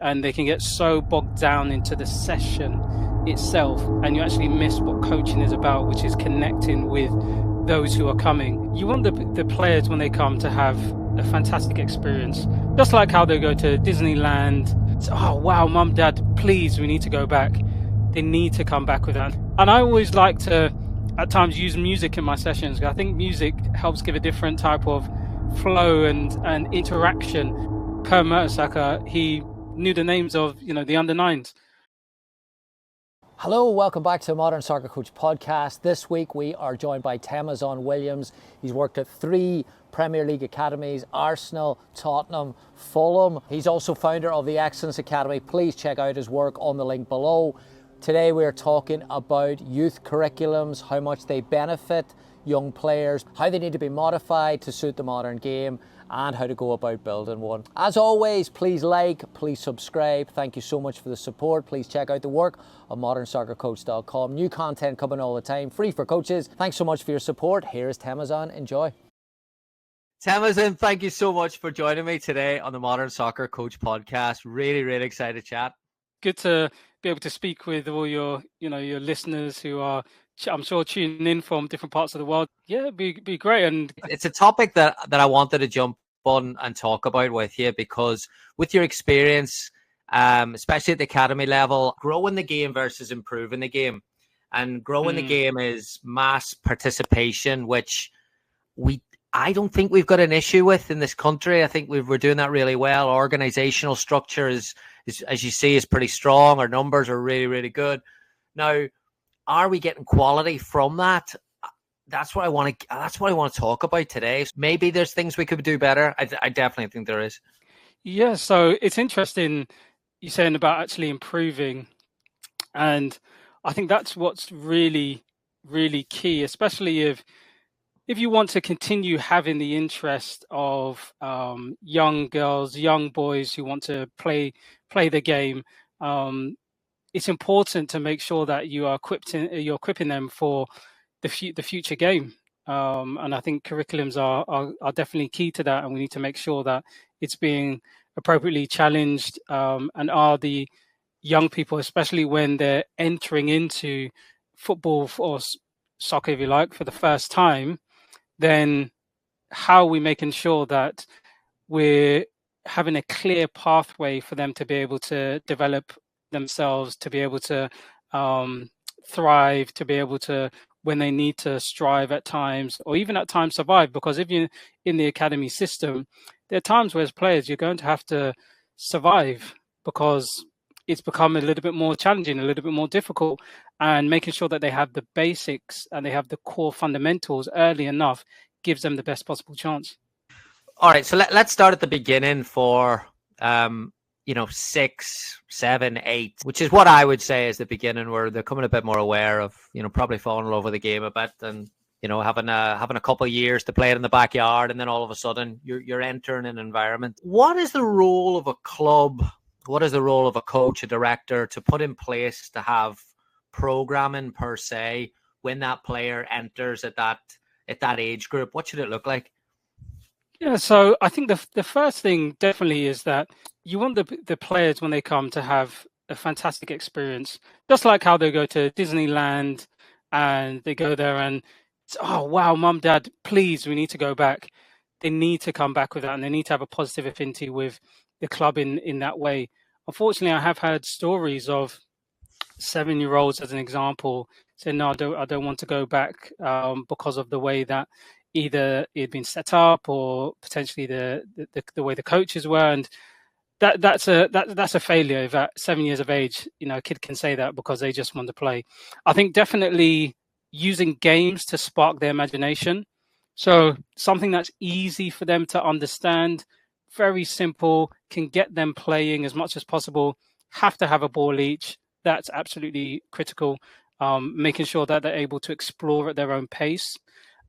and they can get so bogged down into the session itself, and you actually miss what coaching is about, which is connecting with those who are coming. You want the players when they come to have a fantastic experience, just like how they go to Disneyland. Oh wow, mum, dad, please, we need to go back. They need to come back with that. And I always like to at times use music in my sessions. I think music helps give a different type of flow and interaction. Per Mertesacker, he knew the names of the under nines. Hello, welcome back to the Modern Soccer Coach podcast. This week we are joined by Temisan Williams. He's worked at 3 Premier League academies: Arsenal, Tottenham, Fulham. He's also founder of the Excellence Academy. Please check out his work on the link below. Today we are talking about youth curriculums, how much they benefit young players, how they need to be modified to suit the modern game, and how to go about building one. As always, please like, please subscribe. Thank you so much for the support. Please check out the work on modernsoccercoach.com. New content coming all the time, free for coaches. Thanks so much for your support. Here is Temisan. Enjoy. Temisan, thank you so much for joining me today on the Modern Soccer Coach podcast. Really, really excited to chat. Good to be able to speak with all your listeners who are, I'm sure, tuning in from different parts of the world. Yeah, be great. And it's a topic that I wanted to jump on and talk about with you, because with your experience, especially at the academy level, growing the game versus improving the game. And growing the game is mass participation, which I don't think we've got an issue with in this country. I think we're doing that really well. Organizational structure is, as you see, is pretty strong. Our numbers are really, really good. Now, are we getting quality from that? That's what I want to talk about today. Maybe there's things we could do better. I definitely think there is. Yeah, so it's interesting you're saying about actually improving, and I think that's what's really, really key, especially if you want to continue having the interest of young girls, young boys who want to play the game. It's important to make sure that you're equipping them for the future game. And I think curriculums are definitely key to that, and we need to make sure that it's being appropriately challenged, and are the young people, especially when they're entering into football or soccer, if you like, for the first time, then how are we making sure that we're having a clear pathway for them to be able to develop themselves, to be able to thrive, to be able to, when they need to strive at times, or even at times survive. Because if you're in the academy system, there are times where as players you're going to have to survive, because it's become a little bit more challenging, a little bit more difficult, and making sure that they have the basics and they have the core fundamentals early enough gives them the best possible chance. All right, so let's start at the beginning for 6, 7, 8, which is what I would say is the beginning, where they're coming a bit more aware of, probably falling in love with the game a bit, and having a couple of years to play it in the backyard, and then all of a sudden you're entering an environment. What is the role of a club? What is the role of a coach, a director, to put in place to have programming per se when that player enters at that age group? What should it look like? Yeah, so I think the first thing definitely is that you want the players when they come to have a fantastic experience, just like how they go to Disneyland and they go there and oh wow, mum, dad, please, we need to go back. They need to come back with that, and they need to have a positive affinity with the club in that way. Unfortunately, I have heard stories of 7-year-olds, as an example, saying, no, I don't want to go back because of the way that either it had been set up, or potentially the way the coaches were. And that's a failure. If at 7 years of age, a kid can say that because they just want to play. I think definitely using games to spark their imagination. So something that's easy for them to understand, very simple, can get them playing as much as possible. Have to have a ball each. That's absolutely critical. Making sure that they're able to explore at their own pace,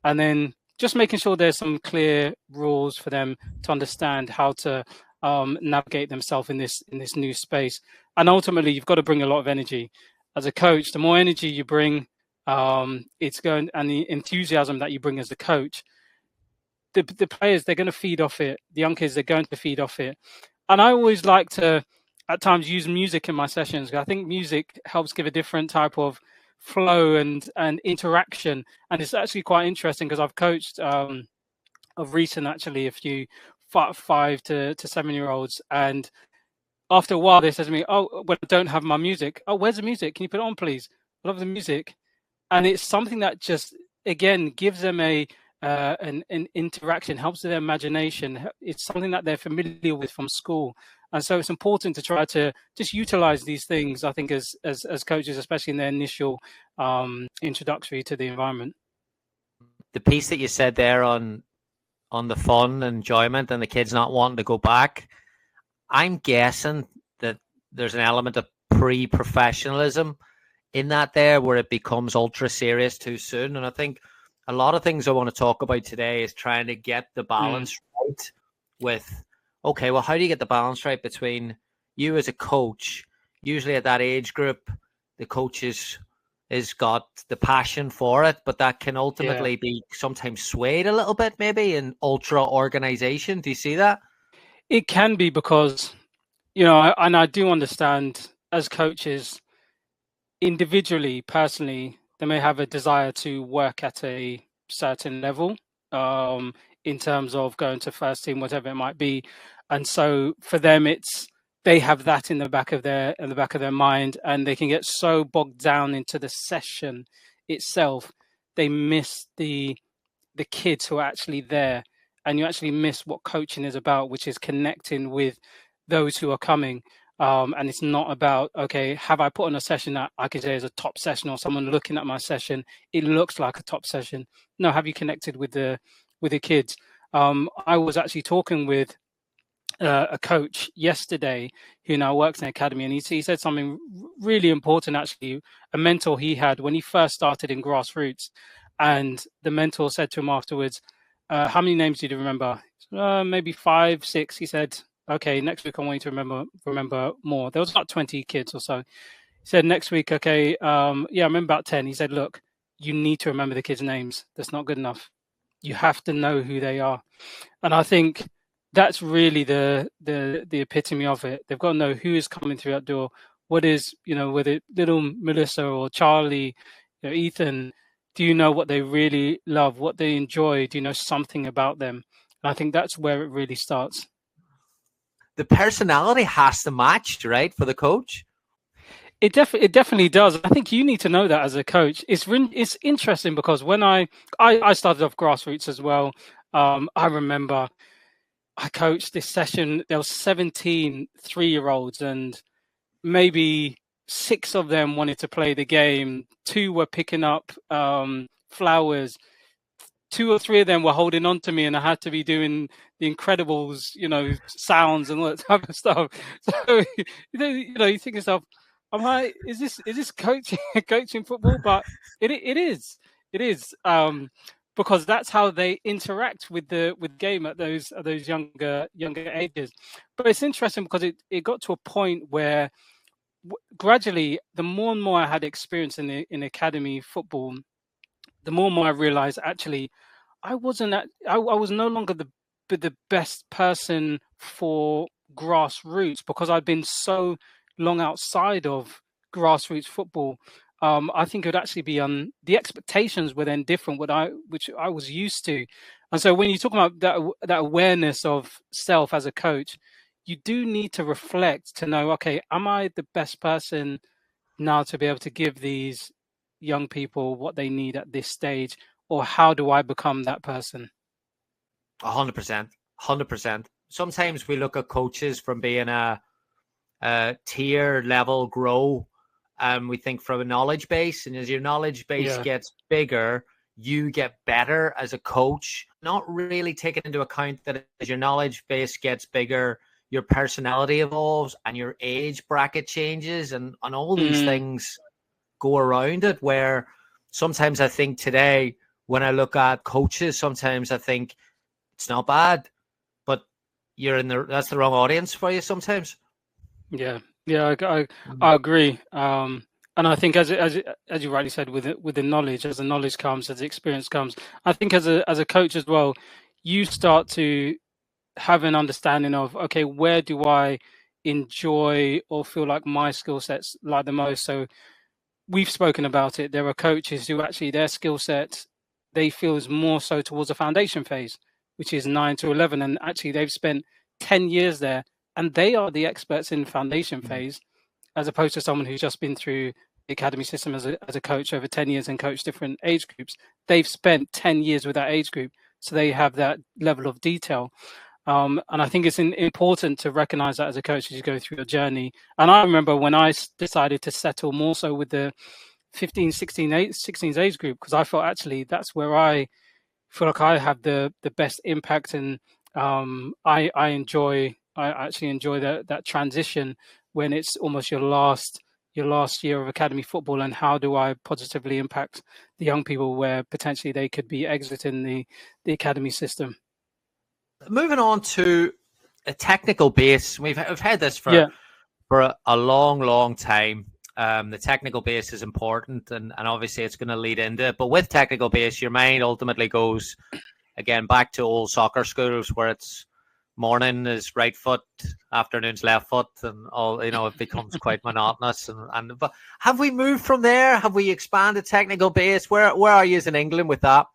and then just making sure there's some clear rules for them to understand how to navigate themselves in this new space. And ultimately, you've got to bring a lot of energy. As a coach, the more energy you bring, and the enthusiasm that you bring as a coach, the players, they're going to feed off it. The young kids, they're going to feed off it. And I always like to at times use music in my sessions. I think music helps give a different type of flow and interaction, and it's actually quite interesting because I've coached of recent actually a few 5 to 7 year olds, and after a while they said to me, "Oh, when I don't have my music, oh, where's the music? Can you put it on, please? I love the music." And it's something that just again gives them an interaction, helps with their imagination. It's something that they're familiar with from school, and so it's important to try to just utilize these things. I think as coaches, especially in their initial introductory to the environment. The piece that you said there on the fun, enjoyment, and the kids not wanting to go back, I'm guessing that there's an element of pre-professionalism in that there where it becomes ultra serious too soon. And I think a lot of things I want to talk about today is trying to get the balance right with, okay, well, how do you get the balance right between you as a coach? Usually at that age group, the coach is got the passion for it, but that can ultimately be sometimes swayed a little bit, maybe in ultra organization. Do you see that? It can be because, and I do understand as coaches, individually, personally, they may have a desire to work at a certain level in terms of going to first team, whatever it might be. And so for them, they have that in the back of their mind, and they can get so bogged down into the session itself, they miss the kids who are actually there, and you actually miss what coaching is about, which is connecting with those who are coming. And it's not about, okay, have I put on a session that I could say is a top session, or someone looking at my session, it looks like a top session. No, have you connected with the kids? I was actually talking with a coach yesterday who now works in the academy, and he said something really important, actually, a mentor he had when he first started in grassroots. And the mentor said to him afterwards, how many names do you remember? Maybe 5, 6. He said, okay, next week I want you to remember more. There was about 20 kids or so. He said, next week, okay, I remember about 10. He said, look, you need to remember the kids' names. That's not good enough. You have to know who they are. And I think that's really the epitome of it. They've got to know who is coming through that door. What is, whether little Melissa or Charlie, Ethan, do you know what they really love, what they enjoy? Do you know something about them? And I think that's where it really starts. The personality has to match, right, for the coach? It definitely does. I think you need to know that as a coach. It's interesting because when I started off grassroots as well, I remember I coached this session. There was 17 3-year-olds, and maybe 6 of them wanted to play the game. 2 were picking up flowers. 2 or 3 of them were holding on to me, and I had to be doing the Incredibles, sounds and all that type of stuff. So, you think to yourself, I'm like, is this coaching football? But it is, because that's how they interact with the game at those younger ages. But it's interesting because it got to a point where gradually, the more and more I had experience in academy football, the more and more I realized actually I was no longer the best person for grassroots because I'd been so long outside of grassroots football. I think it would actually be the expectations were then different, which I was used to. And so when you talk about that awareness of self as a coach, you do need to reflect to know, okay, am I the best person now to be able to give these young people what they need at this stage, or how do I become that person? 100%. 100%. Sometimes we look at coaches from being a tier level grow, and we think from a knowledge base, and as your knowledge base gets bigger, you get better as a coach, not really taking into account that as your knowledge base gets bigger, your personality evolves and your age bracket changes, and all these things go around it, where sometimes I think today when I look at coaches, sometimes I think it's not bad, but that's the wrong audience for you sometimes. Yeah, I agree. And I think as you rightly said, with the knowledge, as the knowledge comes, as the experience comes, I think as a coach as well, you start to have an understanding of, okay, where do I enjoy or feel like my skill sets lie the most. So we've spoken about it. There are coaches who actually their skill set they feel is more so towards the foundation phase, which is 9 to 11, and actually they've spent 10 years there, and they are the experts in foundation phase, as opposed to someone who's just been through the academy system as a coach over 10 years and coached different age groups. They've spent 10 years with that age group, so they have that level of detail. And I think it's important to recognize that as a coach as you go through your journey. And I remember when I decided to settle more so with the 15, 16, 16 age group, because I felt actually that's where I feel like I have the best impact, and I actually enjoy that transition when it's almost your last year of academy football, and how do I positively impact the young people where potentially they could be exiting the academy system. Moving on to a technical base, we've had this for a long time. The technical base is important, and obviously it's going to lead into it. But with technical base, your mind ultimately goes again back to old soccer schools where it's morning is right foot, afternoon's left foot, and all, you know, it becomes quite monotonous. But have we moved from there? Have we expanded technical base? Where are you in England with that?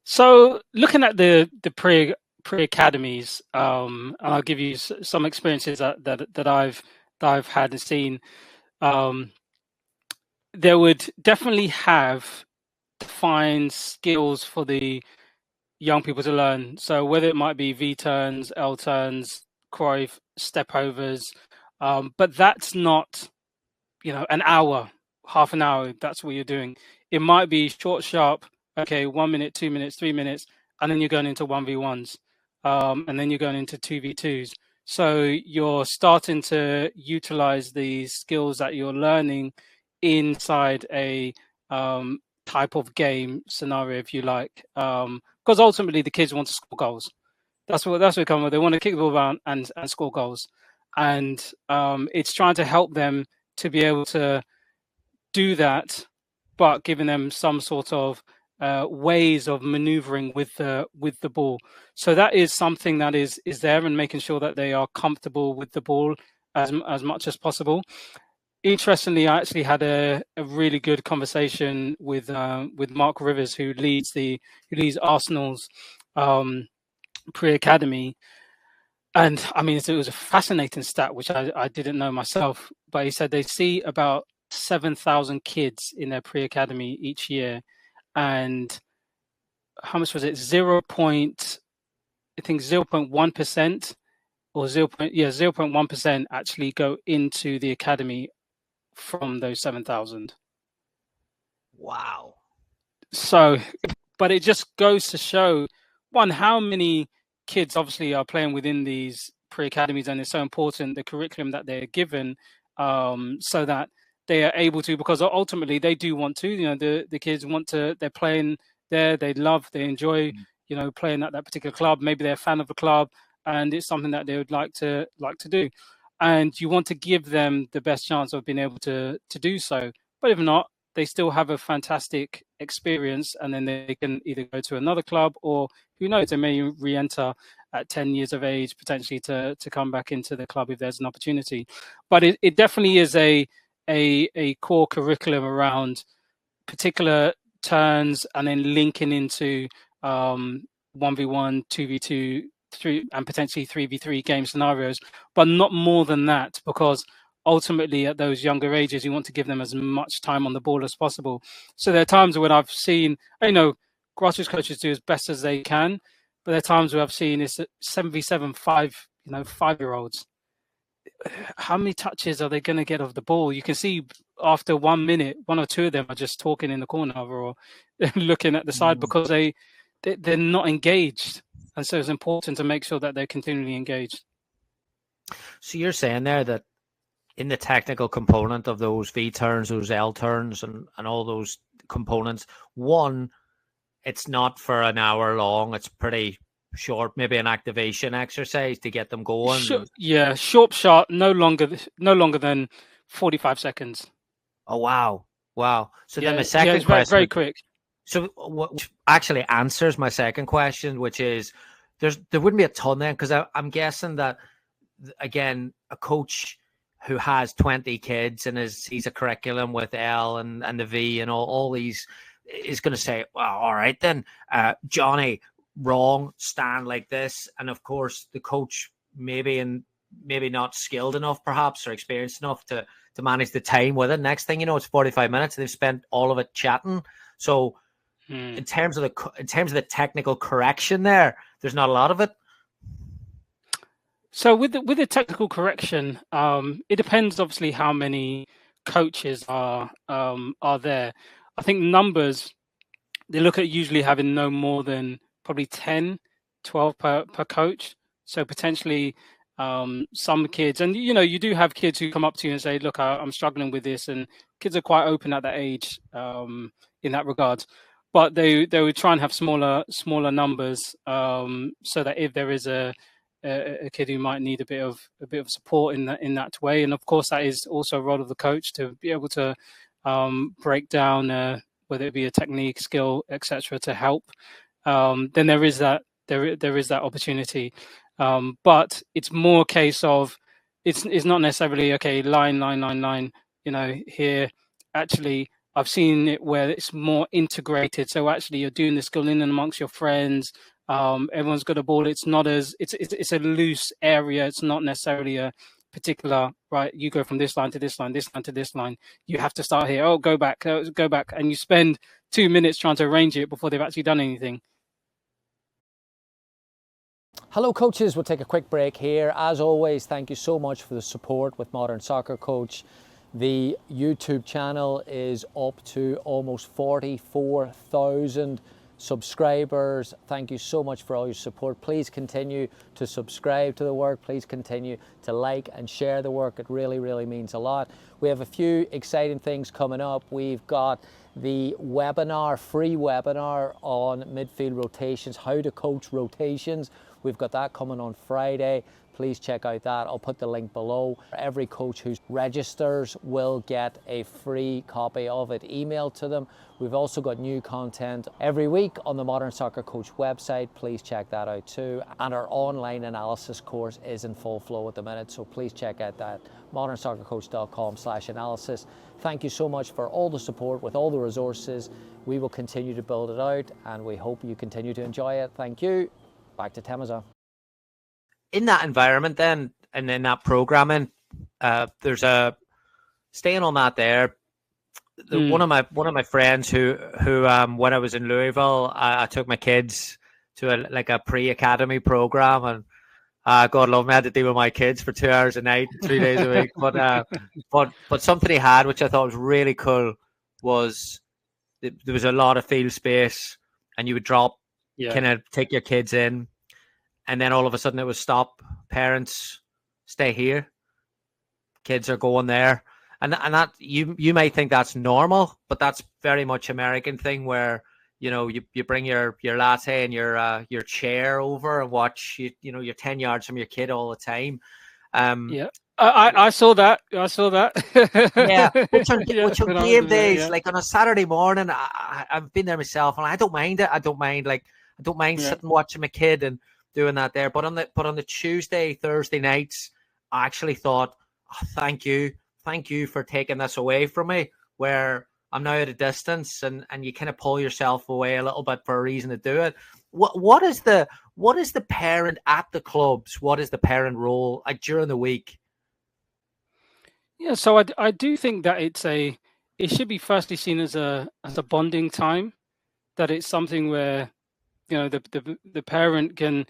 So looking at the pre academies, and I'll give you some experiences that I've had and seen. There would definitely have defined skills for the young people to learn. So whether it might be V turns, L turns, Cruyff, step overs, but that's not, an hour, half an hour. That's what you're doing. It might be short, sharp. Okay, 1 minute, 2 minutes, 3 minutes, and then you're going into 1v1s, and then you're going into 2v2s. So you're starting to utilize the skills that you're learning inside a type of game scenario, if you like, because ultimately the kids want to score goals. That's what they come with. They want to kick the ball around and score goals, and it's trying to help them to be able to do that, but giving them some sort of ways of maneuvering with the ball. So that is something that is there, and making sure that they are comfortable with the ball as much as possible. Interestingly, I actually had a really good conversation with Mark Rivers, who leads Arsenal's pre-academy. And I mean, it was a fascinating stat, which I didn't know myself, but he said they see about 7,000 kids in their pre-academy each year. And how much was it? 0.1% or 0.1% actually go into the academy from those 7,000. Wow. So, but it just goes to show, one, how many kids obviously are playing within these pre-academies, and it's so important, the curriculum that they're given, so that they are able to, because ultimately they do want to, the kids want to, they're playing there, they enjoy, playing at that particular club. Maybe they're a fan of the club, and it's something that they would like to do. And you want to give them the best chance of being able to do so. But if not, they still have a fantastic experience, and then they can either go to another club, or who knows, they may re-enter at 10 years of age, potentially to come back into the club if there's an opportunity. But it definitely is a core curriculum around particular turns, and then linking into 1v1, 2v2, 3, and potentially 3v3 game scenarios, but not more than that, because ultimately at those younger ages, you want to give them as much time on the ball as possible. So there are times when I've seen, grassroots coaches do as best as they can, but there are times where I've seen it's 7v7, 5-year-olds. How many touches are they going to get of the ball? You can see after 1 minute, one or two of them are just talking in the corner or looking at the side, because they're not engaged. And so it's important to make sure that they're continually engaged. So you're saying there that in the technical component of those V turns, those L turns, and all those components, one, it's not for an hour long. It's pretty short, maybe an activation exercise to get them going. Short, sharp, no longer than 45 seconds. Oh, wow. So then the second it's question, very quick. So what actually answers my second question, which is there wouldn't be a ton then, because I'm guessing that again, a coach who has 20 kids and he's a curriculum with L and the V and all these is going to say, well, all right then, Johnny, wrong, stand like this. And of course, the coach maybe not skilled enough, perhaps, or experienced enough to manage the time with it. Next thing you know, it's 45 minutes. They've spent all of it chatting. So in terms of the technical correction, there's not a lot of it. So with the technical correction, it depends obviously how many coaches are there. I think numbers, they look at usually having no more than probably 10, 12 per coach. So potentially some kids, and you do have kids who come up to you and say, look, I'm struggling with this, and kids are quite open at that age in that regard. But they would try and have smaller numbers so that if there is a kid who might need a bit of support in that way, and of course that is also a role of the coach to be able to break down whether it be a technique, skill, etc., to help. Then there is that opportunity, but it's more a case of it's not necessarily okay line. Here actually I've seen it where it's more integrated. So actually you're doing the skill in and amongst your friends. Everyone's got a ball. It's not as it's a loose area. It's not necessarily a particular, right, you go from this line to this line, this line to this line. You have to start here. Oh, go back. And you spend 2 minutes trying to arrange it before they've actually done anything. Hello coaches, we'll take a quick break here. As always, thank you so much for the support with Modern Soccer Coach. The YouTube channel is up to almost 44,000 subscribers. Thank you so much for all your support. Please continue to subscribe to the work. Please continue to like and share the work. It really, really means a lot. We have a few exciting things coming up. We've got the webinar, free webinar on midfield rotations, how to coach rotations. We've got that coming on Friday. Please check out that. I'll put the link below. Every coach who registers will get a free copy of it emailed to them. We've also got new content every week on the Modern Soccer Coach website. Please check that out too. And our online analysis course is in full flow at the minute, so please check out that, modernsoccercoach.com/analysis. Thank you so much for all the support with all the resources. We will continue to build it out and we hope you continue to enjoy it. Thank you. Back to Temisan. In that environment then, and in that programming, there's a staying on that there. One of my friends who when I was in Louisville, I took my kids to a pre-academy program, and God love me, I had to deal with my kids for 2 hours a night, 3 days a week. But something he had, which I thought was really cool, was there was a lot of field space, and you would drop, kind of take your kids in. And then all of a sudden it was stop, parents, stay here. Kids are going there. And that you may think that's normal, but that's very much American thing where, you bring your latte and your chair over and watch, you're 10 yards from your kid all the time. I saw that. Yeah. Which on game days, like on a Saturday morning, I've been there myself and I don't mind it. I don't mind sitting watching my kid and doing that there. But on the Tuesday, Thursday nights, I actually thought, oh, thank you for taking this away from me, where I'm now at a distance and you kind of pull yourself away a little bit for a reason to do it. What is the parent at the clubs? What is the parent role during the week? Yeah, so I do think that it should be firstly seen as a bonding time, that it's something where the parent can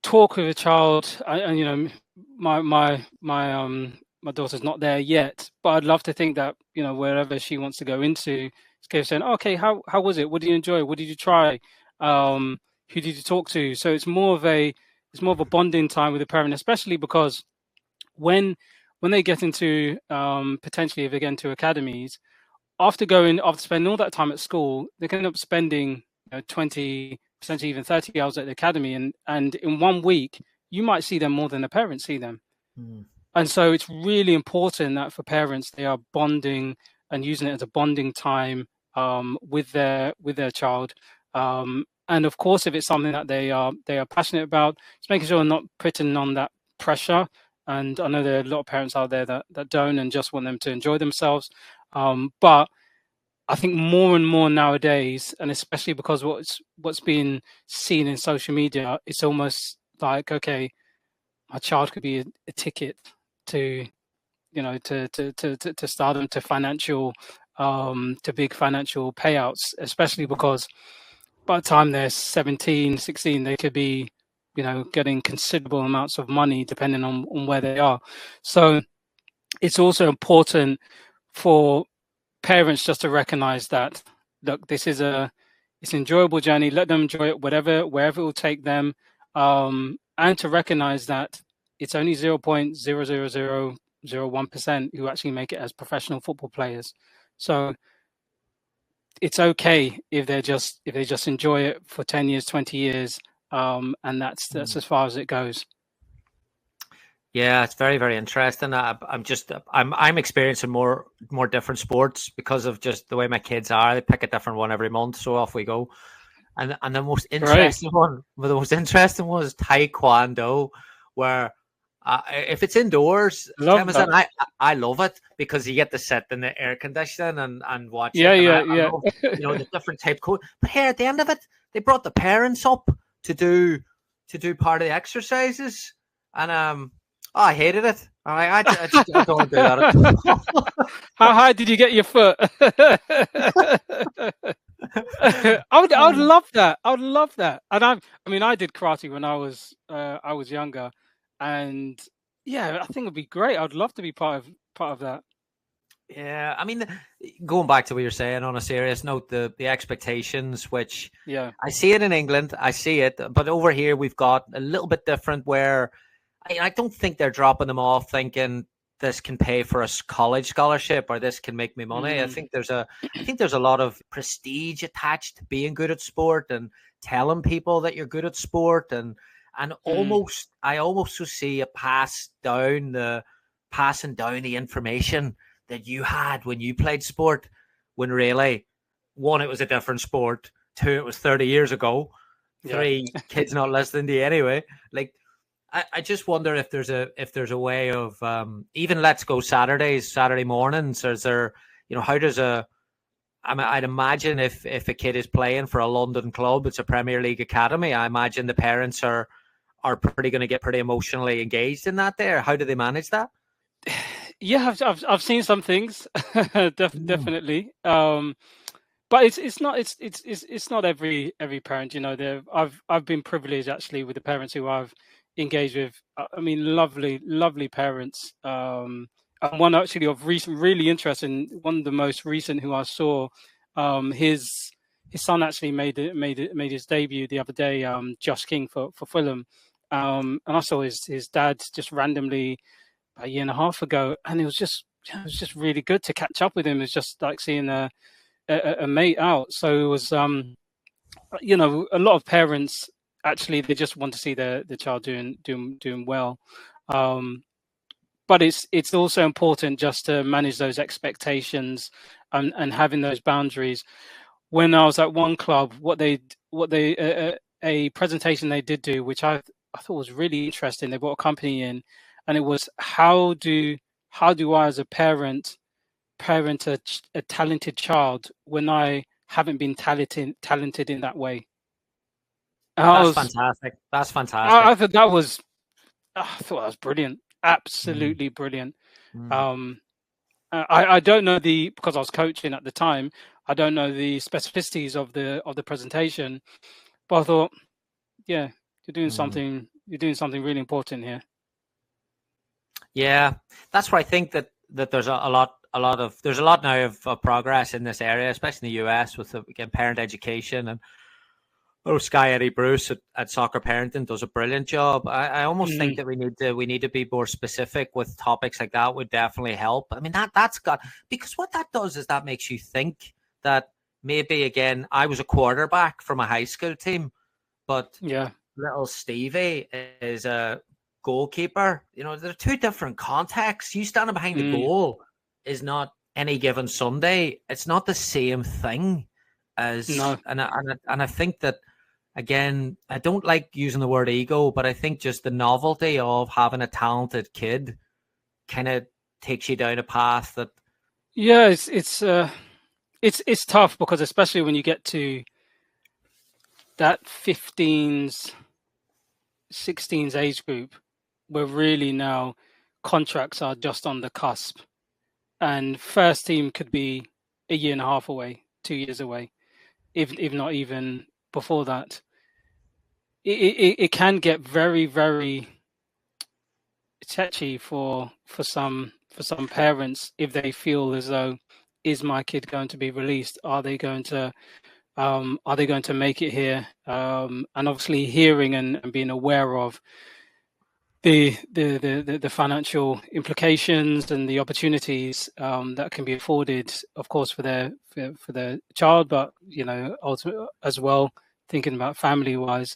talk with a child. And my daughter's not there yet, but I'd love to think that wherever she wants to go into, it's kind of saying, okay, how was it? What did you enjoy? What did you try? Who did you talk to? So it's more of a bonding time with the parent, especially because when they get into potentially if they get into academies, after spending all that time at school, they can end up spending 20, potentially even 30 hours at the academy, and in 1 week you might see them more than the parents see them. And so it's really important that for parents, they are bonding and using it as a bonding time with their child. And of course, if it's something that they are passionate about, just making sure they're not putting on that pressure. And I know there are a lot of parents out there that don't and just want them to enjoy themselves. But I think more and more nowadays, and especially because what's being seen in social media, it's almost like, okay, my child could be a ticket to, to stardom, to financial, to big financial payouts, especially because by the time they're 17, 16, they could be, getting considerable amounts of money depending on where they are. So it's also important for parents just to recognize that, look, this is it's an enjoyable journey. Let them enjoy it, wherever it will take them, and to recognize that it's only 0.00001% who actually make it as professional football players. So it's okay if they just enjoy it for 10 years, 20 years, and that's as far as it goes. Yeah, it's very, very interesting. I'm experiencing more different sports because of just the way my kids are. They pick a different one every month, so off we go. And the most interesting one was Taekwondo, where if it's indoors, Temisan, I love it because you get to sit in the air conditioning and watch it. Yeah. I love, the different type code. But here at the end of it, they brought the parents up to do part of the exercises, and I hated it. I don't want to do that at all. How high did you get your foot? I would love that. I would love that. And I did karate when I was younger, and yeah, I think it'd be great. I'd love to be part of that. Yeah, I mean, going back to what you're saying on a serious note, the expectations, which I see it in England, I see it, but over here we've got a little bit different where I don't think they're dropping them off thinking this can pay for a college scholarship or this can make me money. I think there's a lot of prestige attached to being good at sport and telling people that you're good at sport and I almost see a passing down the information that you had when you played sport, when really, one, it was a different sport, two, it was 30 years ago, three, kids not listening to you anyway. Like, I just wonder if there's a way of even Let's Go Saturday mornings. Or is there, how does I'd imagine if a kid is playing for a London club, it's a Premier League academy. I imagine the parents are pretty going to get pretty emotionally engaged in that. There, how do they manage that? Yeah, I've seen some things, definitely. But it's not every parent. I've been privileged actually with the parents who I've engaged with. I mean, lovely parents. And one actually of recent, really interesting. One of the most recent who I saw, his son actually made his debut the other day. Josh King for Fulham, and I saw his dad just randomly a year and a half ago, and it was just really good to catch up with him. It's just like seeing a mate out. So it was, a lot of parents actually they just want to see the child doing well. But it's also important just to manage those expectations and having those boundaries. When I was at one club, a presentation they did do, which I thought was really interesting. They brought a company in, and it was how do I as a parent a talented child when I haven't been talented in that way. Fantastic. That's fantastic. I thought that was brilliant. Absolutely brilliant. I don't know because I was coaching at the time. I don't know the specificities of the presentation, but I thought, yeah, you're doing something really important here. Yeah, that's where I think that there's a lot now of progress in this area, especially in the US with again parent education and Sky Eddie Bruce at Soccer Parenting does a brilliant job. I almost think that we need to be more specific with topics like that would definitely help. I mean that's got, because what that does is that makes you think that maybe again I was a quarterback from a high school team, but little Stevie is a goalkeeper. There are two different contexts. You standing behind the goal is not any given Sunday. It's not the same thing as and I think that again, I don't like using the word ego, but I think just the novelty of having a talented kid kind of takes you down a path that. Yeah, it's tough, because especially when you get to that 15s, 16s age group, where really now contracts are just on the cusp, and first team could be a year and a half away, 2 years away, if not even before that. It can get very, very touchy for some parents, if they feel as though, is my kid going to be released? Are they going to make it here? And obviously hearing and being aware of the financial implications and the opportunities that can be afforded, of course, for their child, but ultimately as well, thinking about family wise,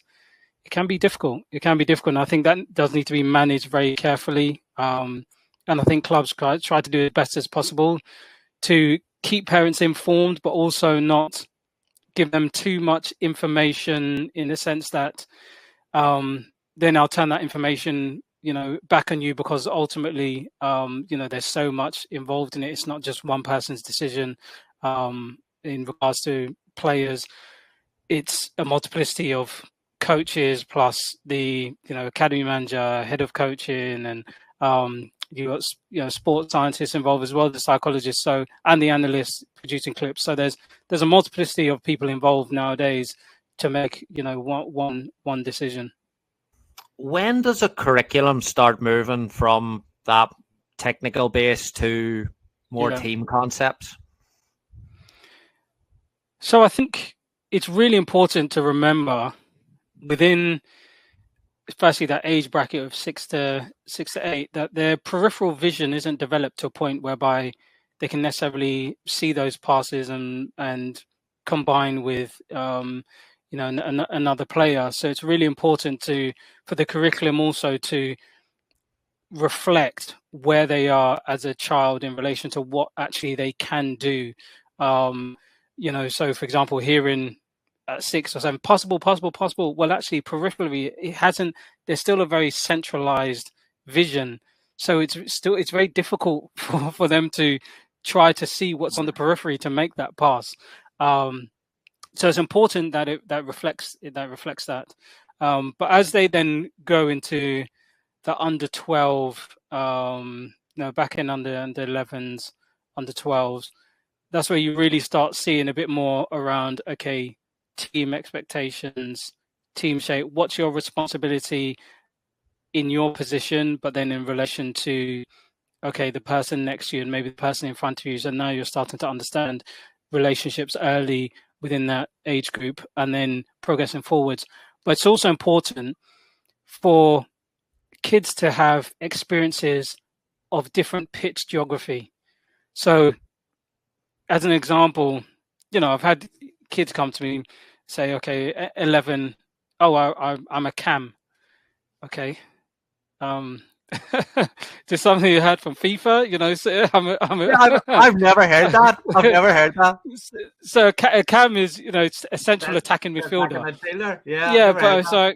it can be difficult. And I think that does need to be managed very carefully. And I think clubs try to do it best as possible to keep parents informed, but also not give them too much information, in the sense that then I'll turn that information back on you, because ultimately there's so much involved in it. It's not just one person's decision in regards to players. It's a multiplicity of coaches, plus the academy manager, head of coaching, and you got sports scientists involved as well, the psychologists, and the analysts producing clips. So there's a multiplicity of people involved nowadays to make one decision. When does a curriculum start moving from that technical base to more team concepts? So I think it's really important to remember, within especially that age bracket of 6 to 8, that their peripheral vision isn't developed to a point whereby they can necessarily see those passes and combine with another player. So it's really important for the curriculum also to reflect where they are as a child in relation to what actually they can do. So for example, hearing at 6 or 7, possible. Well, actually, peripherally, there's still a very centralized vision. So it's very difficult for them to try to see what's on the periphery to make that pass. So it's important that that reflects that. But as they then go into the under 12, back in under 11s, under 12s, that's where you really start seeing a bit more around, okay, team expectations, team shape. What's your responsibility in your position, but then in relation to, okay, the person next to you and maybe the person in front of you. So now you're starting to understand relationships early within that age group and then progressing forwards. But it's also important for kids to have experiences of different pitch geography. So as an example, I've had kids come to me, say, okay, 11, I'm a cam. Okay. Just something you heard from FIFA, so I've never heard that. I've never heard that. So a cam is, it's a central attacking midfielder. Yeah, but so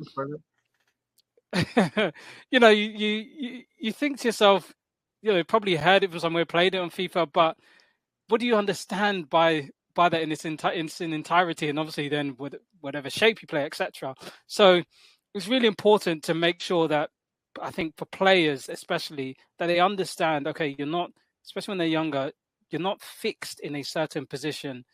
you think to yourself, probably heard it from somewhere, played it on FIFA, but what do you understand by that in its entirety, and obviously then with whatever shape you play, etc. So it's really important to make sure that, I think for players especially, that they understand, okay, you're not, especially when they're younger, you're not fixed in a certain position.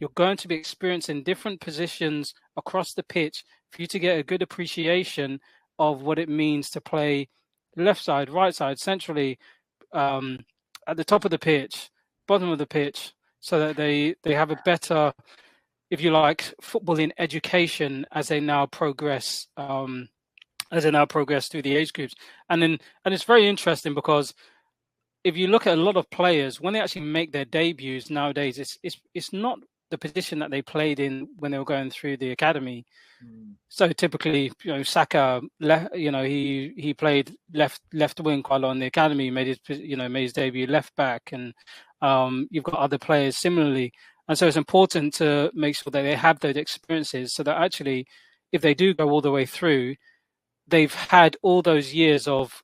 You're going to be experiencing different positions across the pitch for you to get a good appreciation of what it means to play left side, right side, centrally, at the top of the pitch, bottom of the pitch, so that they have a better, if you like, footballing education as they now progress through the age groups. And it's very interesting, because if you look at a lot of players, when they actually make their debuts nowadays, it's not the position that they played in when they were going through the academy. So typically, Saka, he played left wing quite a lot in the academy, made his debut left back, and you've got other players similarly. And so it's important to make sure that they have those experiences, so that actually, if they do go all the way through, they've had all those years of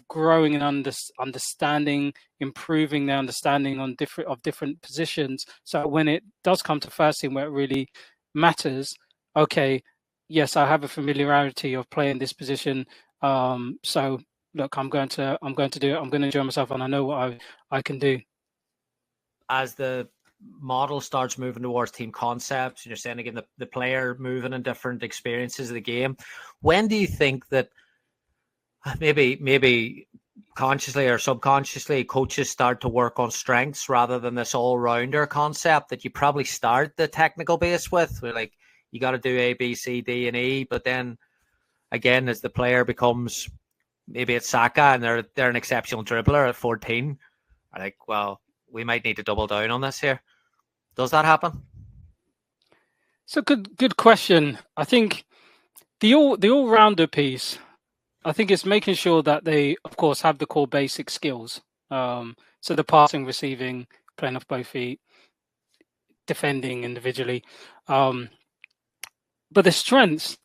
growing and understanding, improving their understanding on different positions. So when it does come to first team where it really matters, okay, yes, I have a familiarity of playing this position. So look, I'm going to do it. I'm going to enjoy myself, and I know what I can do. As the model starts moving towards team concepts, and you're saying again the player moving in different experiences of the game, when do you think that maybe consciously or subconsciously coaches start to work on strengths rather than this all-rounder concept that you probably start the technical base with, where like you got to do A, B, C, D, and E, but then again as the player becomes, maybe it's Saka and they're an exceptional dribbler at 14, are like, well, we might need to double down on this here. Does that happen? So good question. I think the all-rounder piece, I think it's making sure that they, of course, have the core basic skills. So the passing, receiving, playing off both feet, defending individually. But the strengths,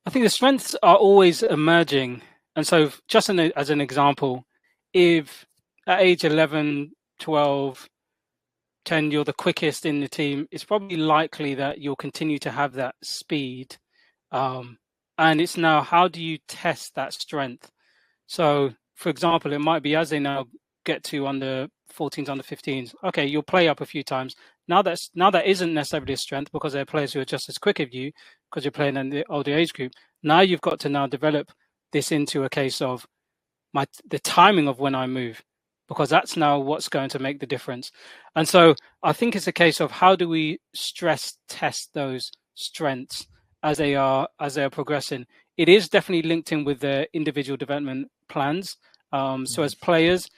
I think the strengths are always emerging. And so just as an example, if at age 11, 12, 10, you're the quickest in the team, it's probably likely that you'll continue to have that speed. And it's now, how do you test that strength? So, for example, it might be as they now get to under 14s, under 15s, okay, you'll play up a few times. Now that isn't necessarily a strength because they're players who are just as quick as you because you're playing in the older age group. Now you've got to now develop this into a case of the timing of when I move, because that's now what's going to make the difference. And so I think it's a case of how do we stress test those strengths as they are progressing. It is definitely linked in with their individual development plans. So as players,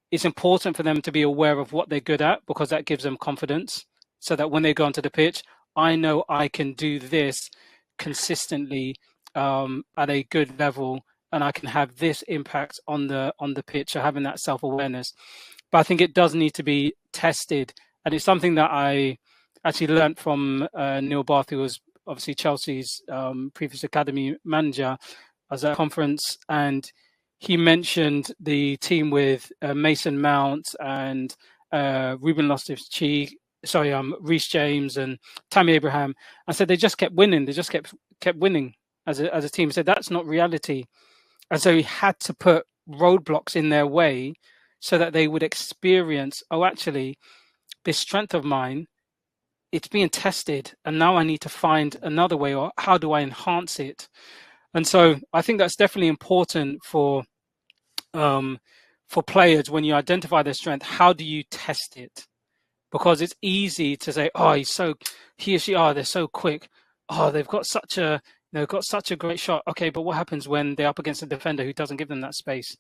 it's important for them to be aware of what they're good at, because that gives them confidence, so that when they go onto the pitch, I know I can do this consistently at a good level, and I can have this impact on the pitch. So having that self-awareness. But I think it does need to be tested, and it's something that I actually learned from Neil Bath, who was obviously Chelsea's previous academy manager. I was at a conference, and he mentioned the team with Mason Mount and Ruben Loftus-Cheek, Reece James and Tammy Abraham. I said they just kept winning. They just kept winning as a team. He said that's not reality, and so he had to put roadblocks in their way so that they would experience, oh, actually, this strength of mine, it's being tested, and now I need to find another way, or how do I enhance it? And so I think that's definitely important for players. When you identify their strength, how do you test it? Because it's easy to say, oh, he or she, they're so quick. Oh, they've got such a great shot. Okay, but what happens when they're up against a defender who doesn't give them that space?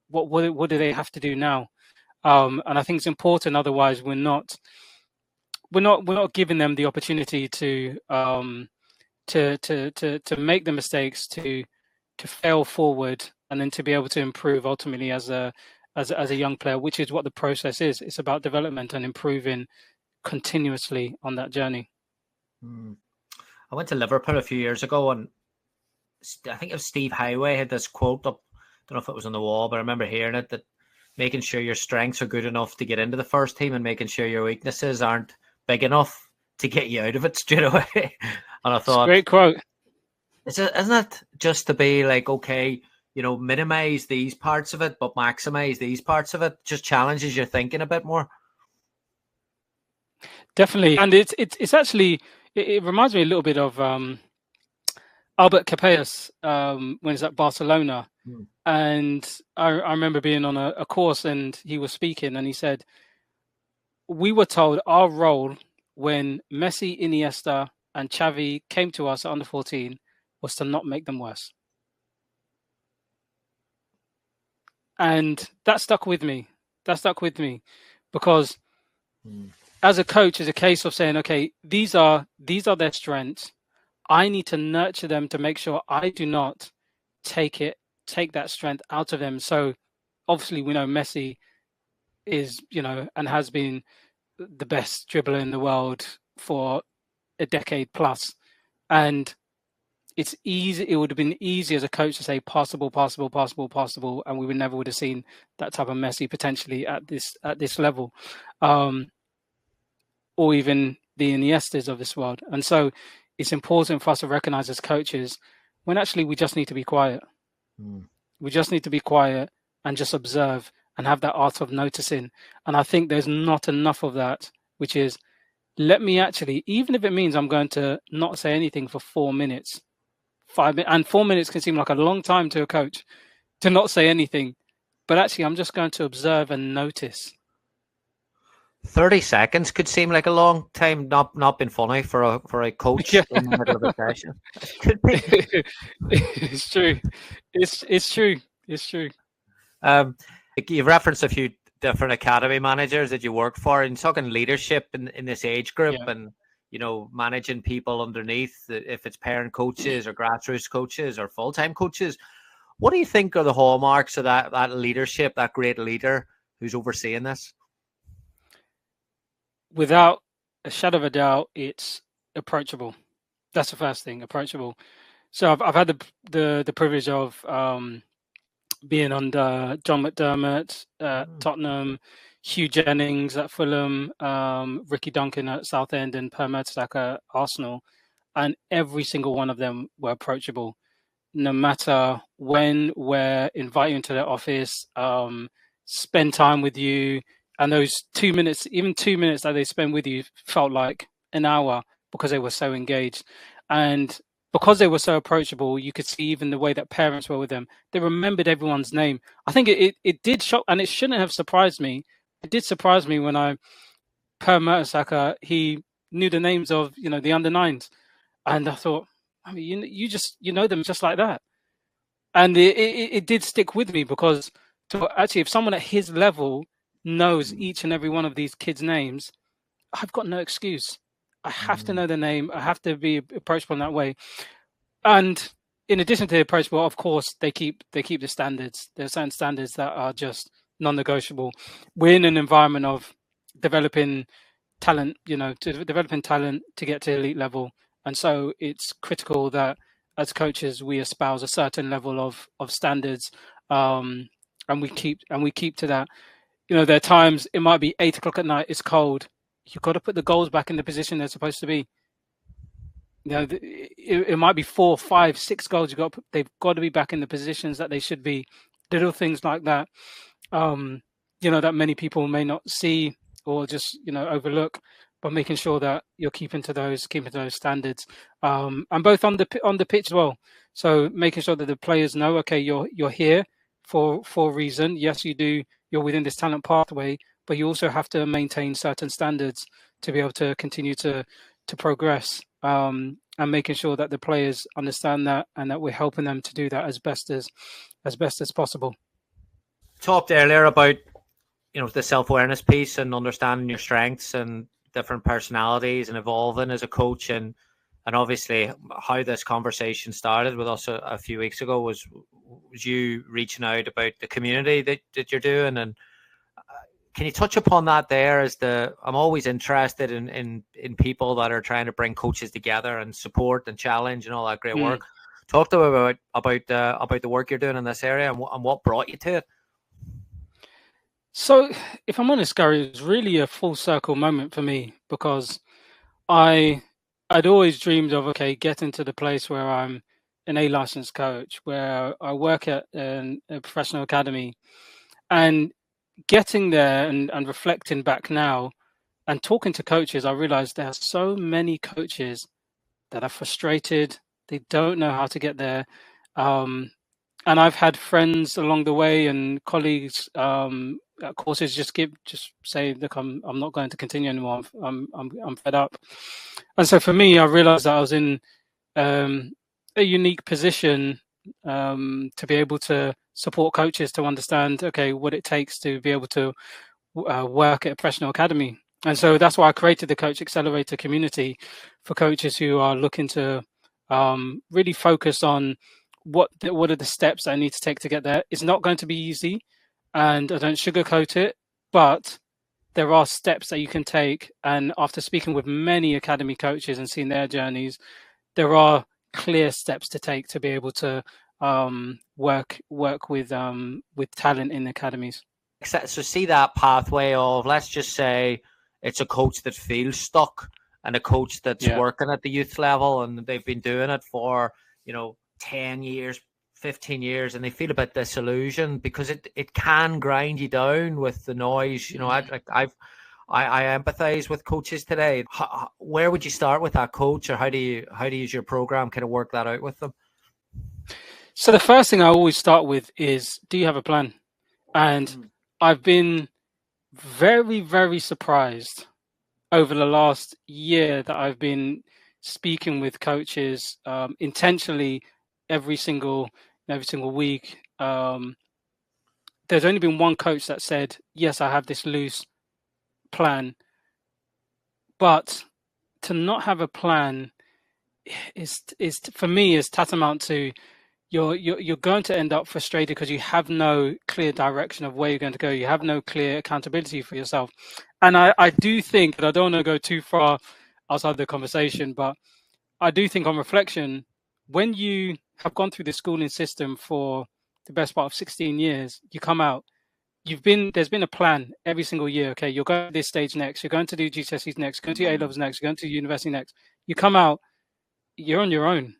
What do they have to do now? And I think it's important. Otherwise, we're not giving them the opportunity to make the mistakes, to fail forward, and then to be able to improve ultimately as a young player, which is what the process is. It's about development and improving continuously on that journey. I went to Liverpool a few years ago, and I think it was Steve Highway had this quote up. I don't know if it was on the wall, but I remember hearing it, that making sure your strengths are good enough to get into the first team and making sure your weaknesses aren't big enough to get you out of it straight away. And I thought, great quote. Isn't it just to be like, okay, minimize these parts of it, but maximize these parts of it? Just challenges your thinking a bit more. Definitely, and it's actually it reminds me a little bit of Albert Capellas when he's at Barcelona. And I remember being on a course, and he was speaking, and he said, we were told our role when Messi, Iniesta, and Xavi came to us at under 14 was to not make them worse. And that stuck with me. Because as a coach, it's a case of saying, okay, these are their strengths. I need to nurture them to make sure I do not take that strength out of them. So obviously we know Messi is, and has been the best dribbler in the world for a decade plus. And it's easy. It would have been easy as a coach to say possible, possible, possible, possible, and we would never would have seen that type of Messi potentially at this level, or even the Iniestas of this world. And so, it's important for us to recognize as coaches when actually we just need to be quiet. We just need to be quiet and just observe and have that art of noticing. And I think there's not enough of that, which is let me actually, even if it means I'm going to not say anything for 4 minutes, 5 minutes, and 4 minutes can seem like a long time to a coach to not say anything, but actually I'm just going to observe and notice. 30 seconds could seem like a long time, not being funny for a coach in the middle of a session. It could be. It's true. It's true. It's true. You've referenced a few different academy managers that you work for, and talking leadership in this age group, and managing people underneath, if it's parent coaches or grassroots coaches or full-time coaches. What do you think are the hallmarks of that leadership, that great leader who's overseeing this? Without a shadow of a doubt, it's approachable. That's the first thing, approachable. So I've had the privilege of being under John McDermott at Tottenham, Hugh Jennings at Fulham, Ricky Duncan at Southend, and Per Mertesacker at Arsenal, and every single one of them were approachable, no matter when, where, invite you into their office, spend time with you. And those 2 minutes, even 2 minutes that they spend with you felt like an hour because they were so engaged. And because they were so approachable, you could see even the way that parents were with them. They remembered everyone's name. I think it did shock, and it shouldn't have surprised me. It did surprise me when Per Mertesacker, he knew the names of, the under-9s. And I thought, I mean, you know them just like that. And it did stick with me because actually, if someone at his level knows each and every one of these kids' names, I've got no excuse. I have to know the name. I have to be approachable in that way. And in addition to the approachable, of course, they keep the standards. There are certain standards that are just non-negotiable. We're in an environment of developing talent, developing talent to get to elite level. And so it's critical that as coaches, we espouse a certain level of standards, and we keep to that. There are times it might be 8 o'clock at night. It's cold. You've got to put the goals back in the position they're supposed to be. It might be 4, 5, 6 goals. They've got to be back in the positions that they should be. Little things like that, that many people may not see or just overlook, but making sure that you're keeping to those standards, and both on the pitch as well. So making sure that the players know, okay, you're here for a reason. Yes, you do. You're within this talent pathway, but you also have to maintain certain standards to be able to continue to progress, and making sure that the players understand that and that we're helping them to do that as best as possible. Talked earlier about the self-awareness piece and understanding your strengths and different personalities and evolving as a coach, and obviously how this conversation started with us a few weeks ago was you reaching out about the community that you're doing. And can you touch upon that there? I'm always interested in people that are trying to bring coaches together and support and challenge and all that great work. Talk to them about the work you're doing in this area and what brought you to it. So, if I'm honest, Gary, it was really a full circle moment for me because I'd always dreamed of getting to the place where I'm an A licensed coach, where I work at a professional academy, and getting there and reflecting back now and talking to coaches, I realized there are so many coaches that are frustrated. They don't know how to get there. And I've had friends along the way and colleagues at courses just say, look, I'm not going to continue anymore. I'm fed up. And so for me, I realized that I was in a unique position to be able to support coaches to understand, what it takes to be able to work at a professional academy. And so that's why I created the Coach Accelerator community for coaches who are looking to really focus on what are the steps that I need to take to get there. It's not going to be easy, and I don't sugarcoat it, but there are steps that you can take. And after speaking with many academy coaches and seeing their journeys, there are clear steps to take to be able to work with talent in academies. So see that pathway of, let's just say it's a coach that feels stuck and a coach that's working at the youth level and they've been doing it for 10 years, 15 years, and they feel a bit disillusioned because it can grind you down with the noise. I empathize with coaches today. Where would you start with that coach, or how do you use your program kind of work that out with them? So the first thing I always start with is, do you have a plan? And I've been very, very surprised over the last year that I've been speaking with coaches intentionally every single week. There's only been one coach that said, yes, I have this loose plan. But to not have a plan is for me is tantamount to you're going to end up frustrated because you have no clear direction of where you're going to go. You have no clear accountability for yourself. And I do think that I don't want to go too far outside the conversation, but I do think on reflection, when you have gone through the schooling system for the best part of 16 years, you come out, there's been a plan every single year. Okay, you're going to this stage next, you're going to do GCSEs next, you're going to do A-levels next, you're going to university next. You come out, you're on your own.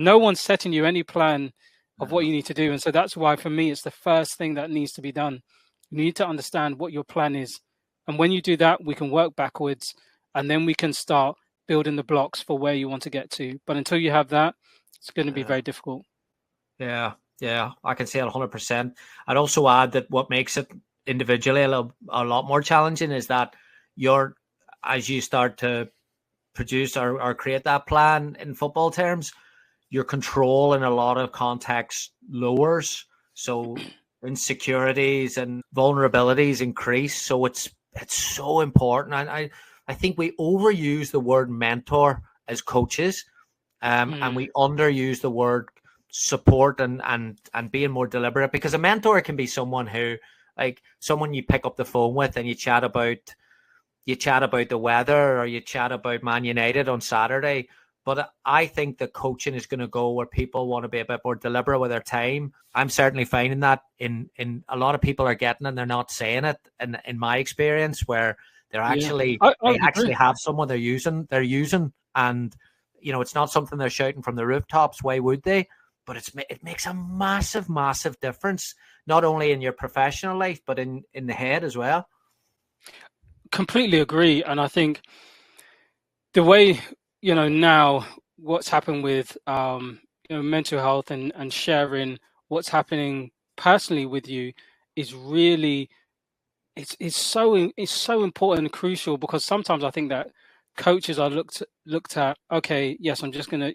No one's setting you any plan of what you need to do. And so that's why, for me, it's the first thing that needs to be done. You need to understand what your plan is. And when you do that, we can work backwards and then we can start building the blocks for where you want to get to. But until you have that, it's going to be very difficult. Yeah, I can see it 100%. I'd also add that what makes it individually a lot more challenging is that as you start to produce or create that plan in football terms, your control in a lot of contexts lowers. So insecurities and vulnerabilities increase. So it's so important. And I think we overuse the word mentor as coaches, and we underuse the word support and being more deliberate, because a mentor can be someone who, like, someone you pick up the phone with and you chat about the weather, or you chat about Man United on Saturday. But I think that coaching is going to go where people want to be a bit more deliberate with their time. I'm certainly finding that in a lot of people are getting it and they're not saying it. In my experience, where they're actually they actually have someone they're using, and it's not something they're shouting from the rooftops. Why would they? But it makes a massive, massive difference, not only in your professional life but in the head as well. Completely agree, and I think the way now what's happened with mental health and sharing what's happening personally with you is really it's so important and crucial, because sometimes I think that coaches are looked at, okay, yes, I'm just gonna,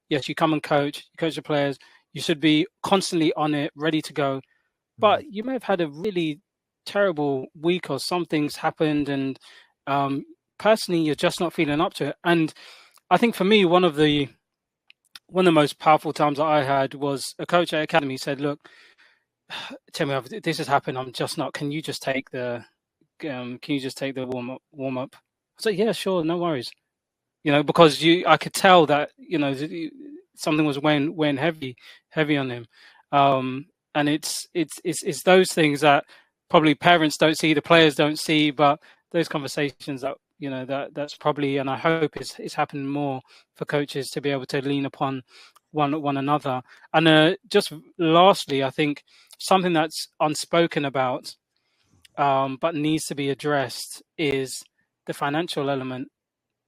yes, you come and coach, you coach the players, you should be constantly on it, ready to go, but you may have had a really terrible week or something's happened, and personally you're just not feeling up to it. And I think for me, one of the most powerful times that I had was a coach at Academy said, look, Timmy, this has happened. I'm just not, can you just take the warm up? I was like, yeah, sure. No worries. Because I could tell that, something was weighing heavy on him. And it's those things that probably parents don't see, the players don't see, but those conversations that, that's probably, and I hope it's happening more for coaches to be able to lean upon one another. And just lastly, I think something that's unspoken about, but needs to be addressed, is the financial element.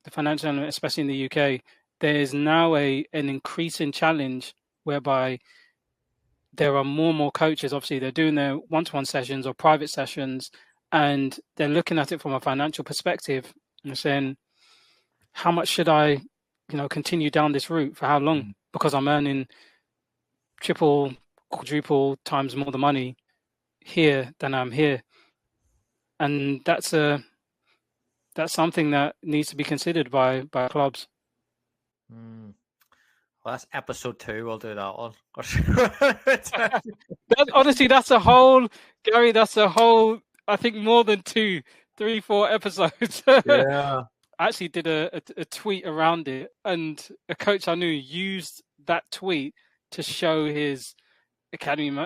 The financial element, especially in the UK, there is now an increasing challenge whereby there are more and more coaches. Obviously, they're doing their one-to-one sessions or private sessions, and they're looking at it from a financial perspective and saying, how much should I, continue down this route? For how long? Because I'm earning triple, quadruple times more the money here than I'm here. And that's something that needs to be considered by clubs. Well, that's episode 2. We'll do that one. Honestly, that's a whole, Gary. That's a whole. I think more than 2, 3, 4 episodes. Yeah. I actually did a tweet around it, and a coach I knew used that tweet to show his academy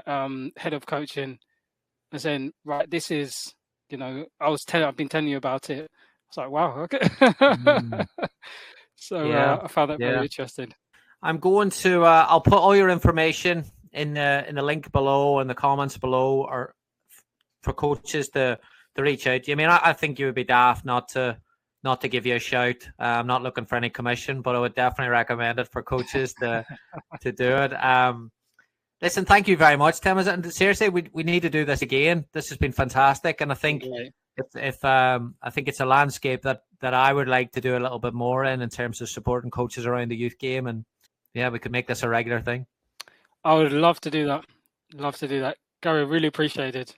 head of coaching, and saying, "Right, this is, I've been telling you about it." I was like, "Wow, okay." So Yeah, I found that yeah. very interesting. I'm going to. I'll put all your information in the link below, in the comments below, or for coaches to reach out to you. I mean, I think you would be daft not to give you a shout. I'm not looking for any commission, but I would definitely recommend it for coaches to do it. Listen, thank you very much, Tim. And seriously, we need to do this again. This has been fantastic, and I think if I think it's a landscape that I would like to do a little bit more in terms of supporting coaches around the youth game, and yeah, we could make this a regular thing. I would love to do that. Love to do that. Gary, really appreciate it.